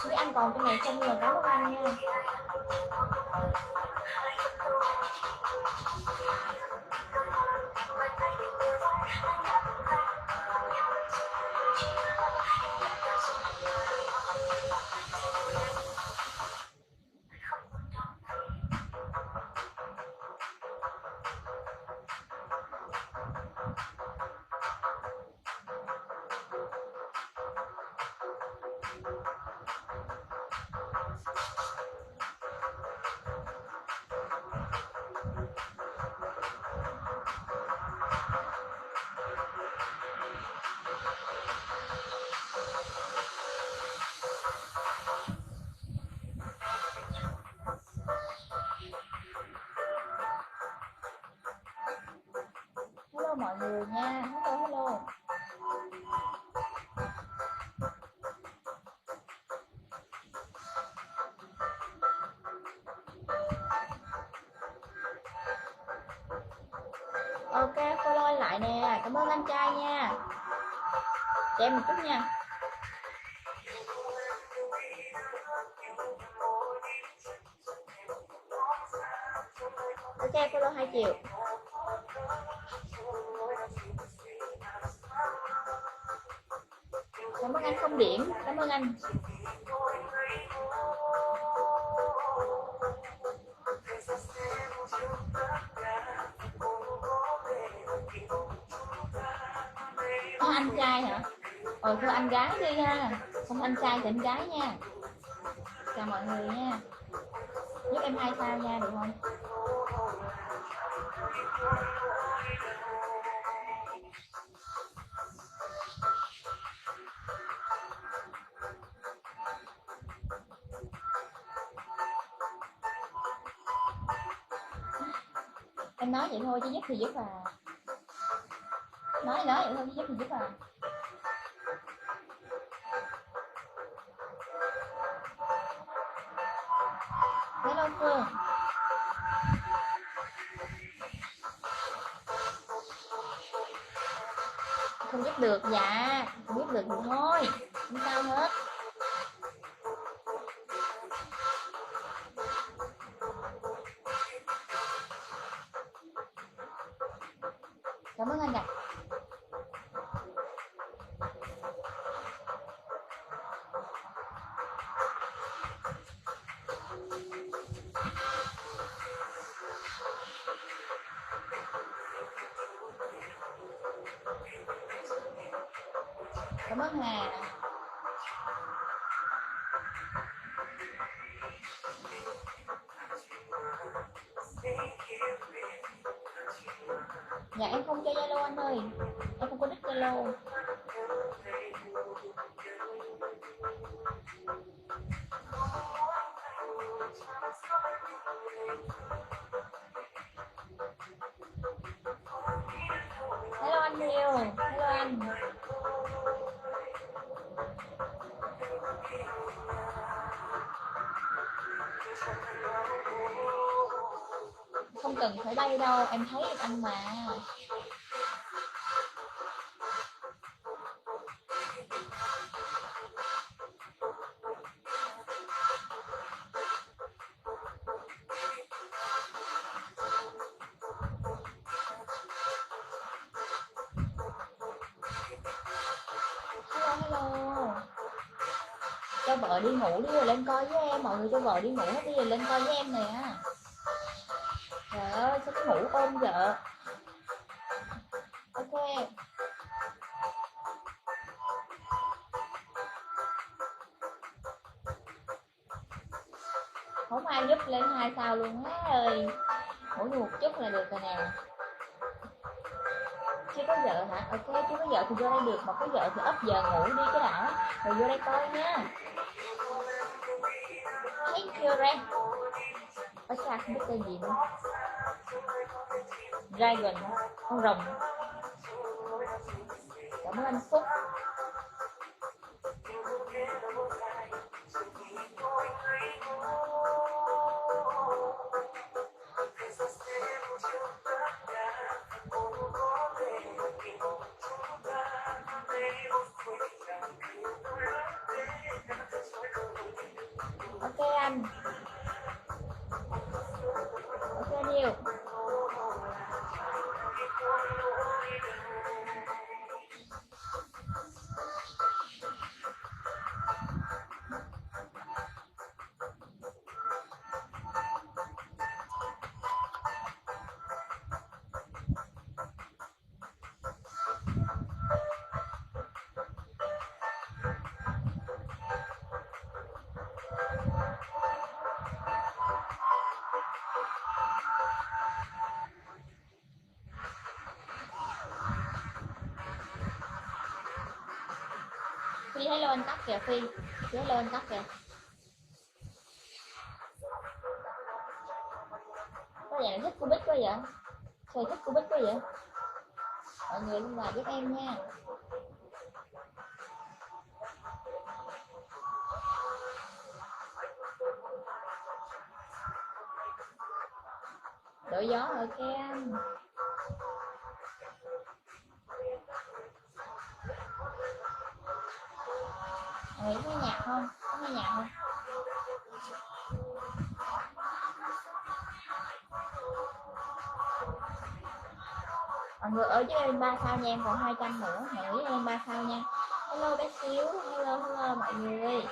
Nếu anh còn cái này không là cảm ơn anh nha. Hello mọi người nha. Hello. Ok, follow lại nè. Cảm ơn anh trai nha. Cho em một chút nha. Ok, follow 2 triệu. Cảm ơn anh không điểm. Cảm ơn anh. Anh trai hả? Thôi anh gái đi ha. Không anh trai thì anh gái nha. Chào mọi người nha. Giúp em 2 sao nha, được không? Em nói vậy thôi chứ giúp thì giúp à. Nói vậy thôi chứ giúp thì giúp à. Hello Phương. Không giúp được, dạ không giúp được thì thôi, không sao hết. Cảm ơn anh ạ. Cảm ơn Hà. Dạ em không chơi Zalo anh ơi, em không có nick Zalo. Hello anh Nhiều, hello anh. Không cần phải bay đâu, em thấy được anh mà. Hello. Cho vợ đi ngủ đi rồi lên coi với em, mọi người cho vợ đi ngủ hết đi rồi lên coi với em nè. Trời ơi, sao cái ngủ ôm vợ. Ok. Không ai giúp lên 2 sao luôn á ơi. Mỗi người một chút là được rồi nè. Chưa có vợ hả? Ok, chưa có vợ thì vô đây được, mà có vợ thì ấp giờ ngủ đi cái đã rồi vô đây coi nha. Thank you Ren. Ở xa không biết tên gì nữa. Dragon, con rồng. Cảm ơn anh Phúc. hello anh Tóc kìa, Phi hello anh Tóc kìa. Có vậy là thích cô Bích quá vậy, sao thích cô Bích quá vậy? Mọi người lên bài giúp em nha. Đổi gió rồi Kem. Mọi người có nghe nhạc không? Có nghe nhạc không? Mọi người ở với em 3 sao nha, em còn 200 nữa. Mọi người với em 3 sao nha. Hello bé xíu, hello mọi người.